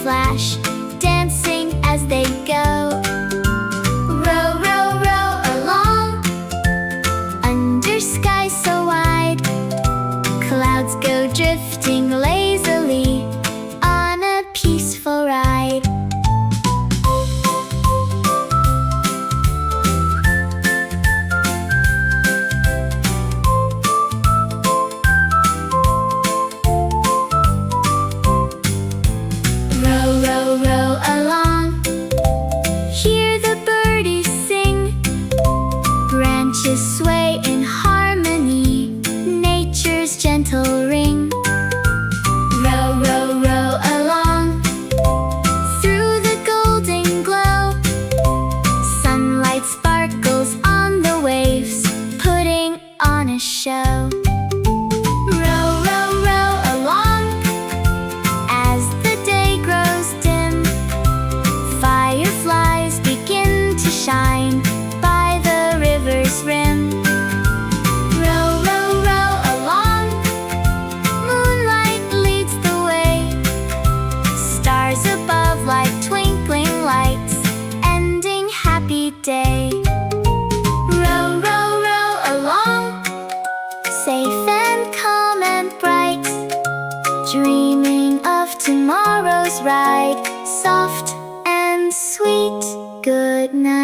flash, dancing as they go. Row, row, row along, under skies so wide. Clouds go drifting lazily on a peaceful ride. Row, row, row along, hear the birdies sing. Branches sway in harmony, nature's gentle ring. Row, row, row along, through the golden glow. Sunlight sparkles on the waves, putting on a show. Row, row, row along, as the day grows dim. Fireflies begin to shine by the river's rim. Row, row, row along, moonlight leads the way. Stars above like twinkling lights, ending happy day. Row, row, row along, safe and calm and bright, dreaming of tomorrow's ride, soft and sweet. Good night.